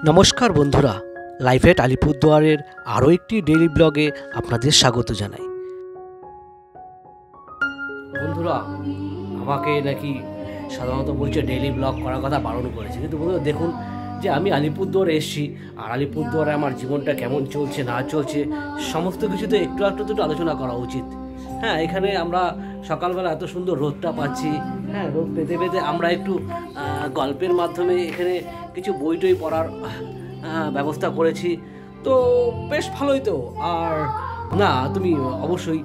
নমস্কার বন্ধুরা, লাইফ এট আলিপুরদুয়ারের আরও একটি ডেইলি ব্লগে আপনাদের স্বাগত জানাই। বন্ধুরা, আমাকে নাকি সাধারণত বলছে ডেইলি ব্লগ করার কথা বারণ করেছে, কিন্তু বন্ধুরা দেখুন যে আমি আলিপুরদুয়ারে এসেছি, আর আলিপুরদুয়ারে আমার জীবনটা কেমন চলছে না চলছে সমস্ত কিছুতে একটু তো আলোচনা করা উচিত। হ্যাঁ, এখানে আমরা সকালবেলা এত সুন্দর রোদটা পাচ্ছি। হ্যাঁ, রোদ পেতে পেতে আমরা একটু গল্পের মাধ্যমে এখানে কিছু বই টই পড়ার ব্যবস্থা করেছি, তো বেশ ভালোই তো। আর না, তুমি অবশ্যই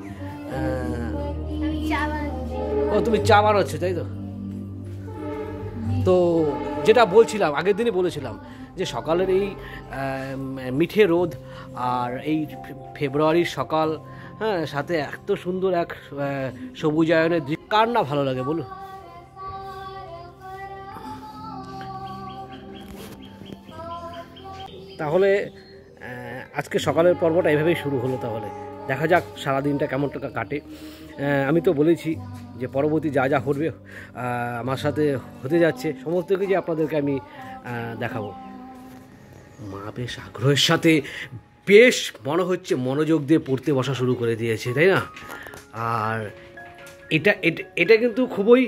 তুমি চা বানাচ্ছ, তাই তো? তো যেটা বলছিলাম, আগের দিনই বলেছিলাম যে সকালের এই মিঠে রোদ আর এই ফেব্রুয়ারির সকাল, হ্যাঁ, সাথে এত সুন্দর এক সবুজায়নের দৃশ্য কার না ভালো লাগে বলুন? তাহলে আজকে সকালের পর্বটা এভাবেই শুরু হলো। তাহলে দেখা যাক সারাদিনটা কেমন টাকা কাটে। আমি তো বলেছি যে পরবর্তী যা যা ঘটবে আমার সাথে হতে যাচ্ছে সমস্ত কিছু আপনাদেরকে আমি দেখাবো। মা বেশ আগ্রহের সাথে বেশ মনে হচ্ছে মনোযোগ দিয়ে পড়তে বসা শুরু করে দিয়েছে, তাই না? আর এটা কিন্তু খুবই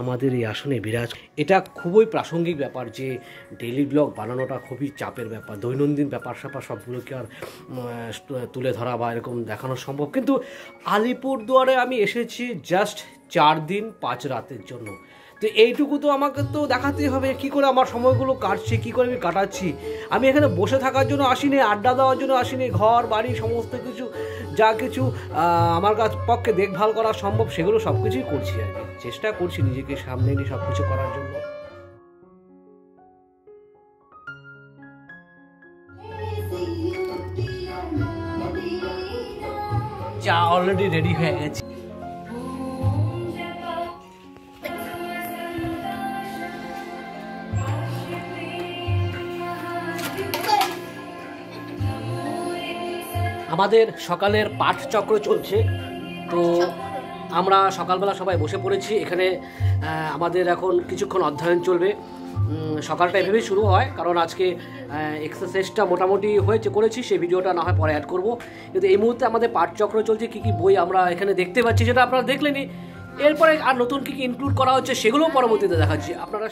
আমাদের এই আসনে বিরাজ, এটা খুবই প্রাসঙ্গিক ব্যাপার যে ডেইলি ব্লগ বানানোটা খুবই চাপের ব্যাপার। দৈনন্দিন ব্যাপার স্যাপার সবগুলোকে আর তুলে ধরা বা এরকম দেখানো সম্ভব, কিন্তু আলিপুরদুয়ারে আমি এসেছি জাস্ট 4 দিন 5 রাতের জন্য। তো এইটুকু তো আমাকে তো দেখাতেই হবে কী করে আমার সময়গুলো কাটছে, কী করে আমি কাটাচ্ছি। আমি এখানে বসে থাকার জন্য আসিনি, আড্ডা দেওয়ার জন্য আসিনি। ঘর বাড়ি সমস্ত কিছু যা কিছু আমার পক্ষে দেখভাল করা সম্ভব সেগুলো সব কিছুই করছি আর কি। চেষ্টা করছি নিজেকে সামনে নিয়ে সব কিছু করার জন্য। চা অলরেডি রেডি হয়ে গেছে। আমাদের সকালের পাঠচক্র চলছে, তো আমরা সকালবেলা সবাই বসে পড়েছি এখানে। আমাদের এখন কিছুক্ষণ অধ্যয়ন চলবে। সকালটা এভাবেই শুরু হয়, কারণ আজকে এক্সারসাইজটা মোটামুটি করেছি, সেই ভিডিওটা না হয় পরে অ্যাড করব। কিন্তু এই মুহূর্তে আমাদের পাঠচক্র চলছে, কী কী বই আমরা এখানে দেখতে পাচ্ছি সেটা আপনারা দেখলেনি। এরপরে আর নতুন কী কী ইনক্লুড করা হচ্ছে সেগুলোও পরবর্তীতে দেখাচ্ছি আপনারা।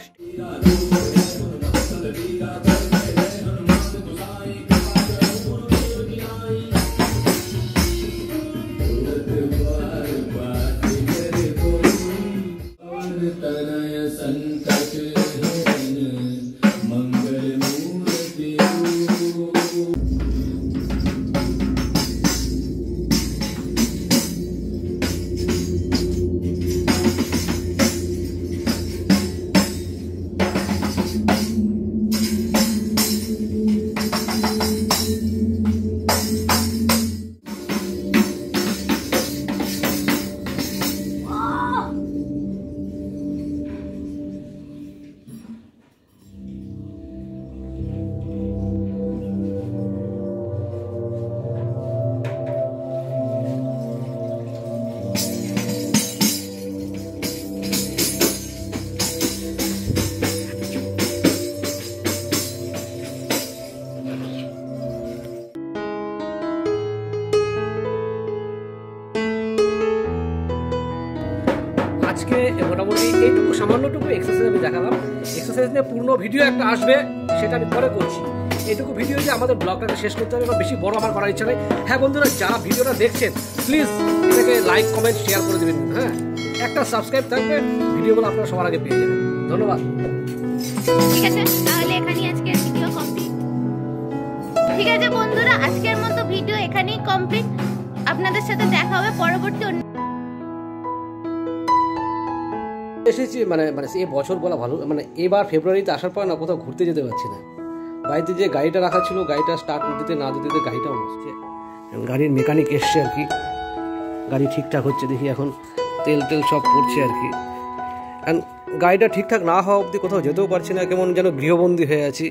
আজকে মোটামুটি এইটুকু সামান্যটুকু এক্সারসাইজ আমি দেখালাম। এক্সারসাইজ নিয়ে পূর্ণ ভিডিও একটা আসবে, সেটা আমি পরে করছি। এইটুকু ভিডিও যে আমাদের ব্লগটাকে শেষ করতে হবে বা বেশি বড় আমার করার ইচ্ছা নেই। হ্যাঁ বন্ধুরা, যারা ভিডিওটা দেখছেন প্লিজ এটাকে লাইক কমেন্ট শেয়ার করে দেবেন। হ্যাঁ, একটা সাবস্ক্রাইব থাকবে, ভিডিওগুলো আপনারা সবার আগে পেয়ে যাবেন। ধন্যবাদ। ঠিক আছে, তাহলে এখানেই আজকের ভিডিও কমপ্লিট। ঠিক আছে বন্ধুরা, আজকের মতো ভিডিও এখানেই কমপ্লিট। আপনাদের সাথে দেখা হবে পরবর্তী এসেছি মানে এই বছর বলা ভালো, মানে এবার ফেব্রুয়ারিতে আসার পর না কোথাও ঘুরতে যেতে পারছি না। বাড়িতে যে গাড়িটা রাখা ছিল, গাড়িটা স্টার্ট দিতে না দিতে গাড়িটাও নষ্ট। গাড়ির মেকানিক এসছে আর কি, গাড়ি ঠিকঠাক হচ্ছে দেখি, এখন তেল সব পড়ছে আর কি। গাড়িটা ঠিকঠাক না হওয়া অবধি কোথাও যেতেও পারছি না, কেমন যেন গৃহবন্দী হয়ে আছি।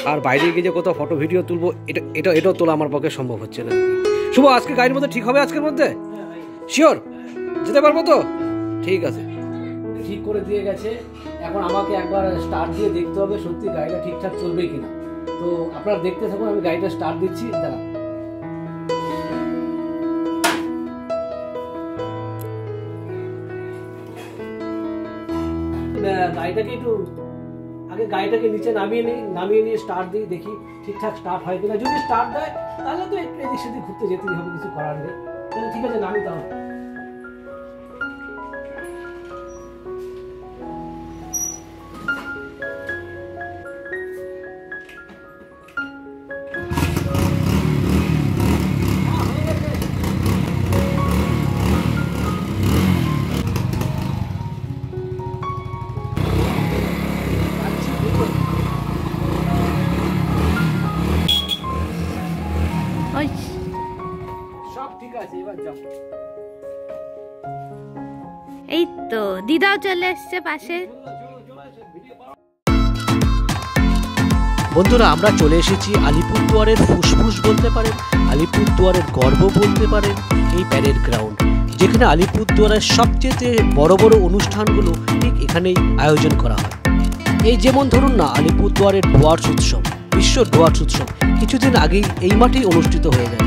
আর বাইরে গিয়ে যে কোথাও ফটো ভিডিও তুলবো এটাও তোলা আমার পক্ষে সম্ভব হচ্ছে না। শুভ, আজকে গাড়ির মধ্যে ঠিক হবে? আজকের মধ্যে শিওর যেতে পারবো তো? ঠিক আছে, ঠিক করে দিয়ে গেছে। এখন আমাকে একবার স্টার্ট দিয়ে দেখতে হবে সত্যি গাড়িটা ঠিকঠাক চলবে কিনা। তো আপনারা দেখতে থাকুন, আমি গাড়িটা স্টার্ট দিচ্ছি। দাঁড়া, গাড়িটাকে একটু আগে গাড়িটাকে নিচে নামিয়ে নিয়ে স্টার্ট দিই, দেখি ঠিকঠাক স্টার্ট হয় কিনা। যদি স্টার্ট দেয় তাহলে তো একটু এদিক সেদিক ঘুরতে যেতেই হবে, কিছু করার নেই। তাহলে ঠিক আছে, নামি তাহলে। সব ঠিক আছে, এবার যাও। এই তো দিদাও চলে এসছে পাশে। বন্ধুরা, আমরা চলে এসেছি আলিপুরদুয়ারের ফুসফুস বলতে পারেন, আলিপুরদুয়ারের গর্ব বলতে পারেন, এই প্যারেড গ্রাউন্ড, যেখানে আলিপুরদুয়ারের সবচেয়ে বড় বড় অনুষ্ঠানগুলো ঠিক এখানেই আয়োজন করা হয়। এই যেমন ধরুন না, আলিপুরদুয়ারের ডুয়ার্স উৎসব, বিশ্ব ডুয়ার্স উৎসব কিছুদিন আগেই এই মাঠেই অনুষ্ঠিত হয়ে গেল।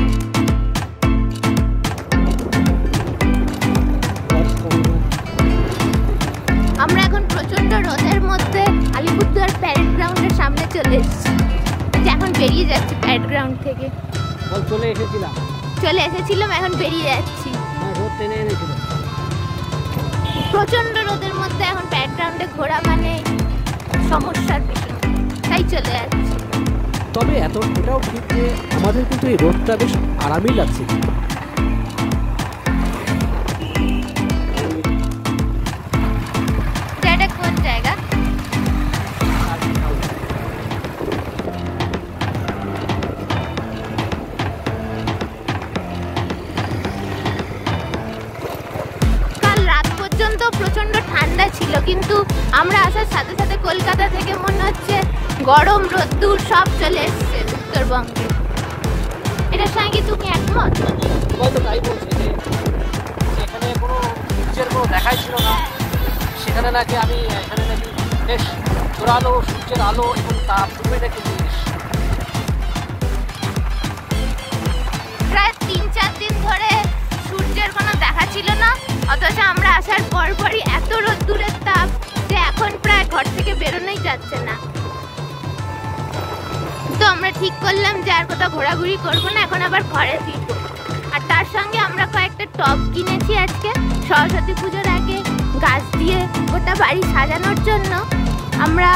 আমরা এখন প্রচন্ড রোদের মধ্যে আলিপুরদুয়ার প্যারেড গ্রাউন্ডের সামনে চলে এসেছি। এখন বেরিয়ে যাচ্ছি প্যারেড গ্রাউন্ড থেকে। চলে এসেছিলাম, এখন বেরিয়ে যাচ্ছি। প্রচন্ড রোদের মধ্যে এখন প্যারেড গ্রাউন্ডে ঘোরা মানে সমস্যার বিষয়, তাই চলে যাচ্ছি। তবে এটাও ঠিক যে আমাদের কিন্তু এই রোদটা বেশ আরামই লাগছে। এটা কোন জায়গা? কাল রাত পর্যন্ত প্রচন্ড ঠান্ডা ছিল, কিন্তু আমরা আসার সাথে সাথে কলকাতা থেকে মনে হচ্ছে গরম রোদ্দুর সব চলে এসছে উত্তরবঙ্গে। এটার সঙ্গে তুমি একমত? তাই বলছে যে এখানে কোনো সূর্যের কোনো দেখাই ছিল না, সেখানে নাকি এখানে নাকি বেশ জোরালো সূর্যের আলো এবং তাপ দুটোই নাকি জিনিস। প্রায় 3-4 দিন ধরে সূর্যের কোনো দেখা ছিল না, অথচ আমরা আসার পরপরই এত রোদ্দুরের তাপ যে এখন প্রায় ঘর থেকে বেরোনোই যাচ্ছে না। তো আমরা ঠিক করলাম যে আর কোথাও ঘোরাঘুরি করবো না, এখন আবার ঘরে ফিরবো। আর তার সঙ্গে আমরা কয়েকটা টব কিনেছি আজকে সরস্বতী পুজোর আগে গাছ দিয়ে গোটা বাড়ি সাজানোর জন্য। আমরা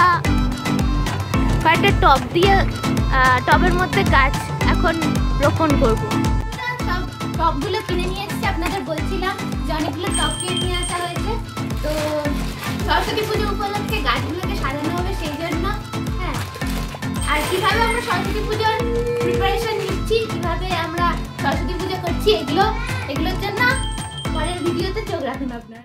কয়েকটা টব দিয়ে টবের মধ্যে গাছ এখন রোপণ করবো। টবগুলো কিনে নিয়ে এসেছি, আপনাদের বলছিলাম যে অনেকগুলো টব কিনে নিয়ে আসা হয়েছে। তো সরস্বতী পুজো উপলক্ষে গাছগুলোকে সাজানো হবে সেই জন্য। হ্যাঁ, আর কিভাবে আমরা সরস্বতী পুজোর প্রিপারেশন নিচ্ছি, কিভাবে আমরা সরস্বতী পুজো করছি, এগুলোর জন্য পরের ভিডিওতে চোখ রাখুন আপনারা।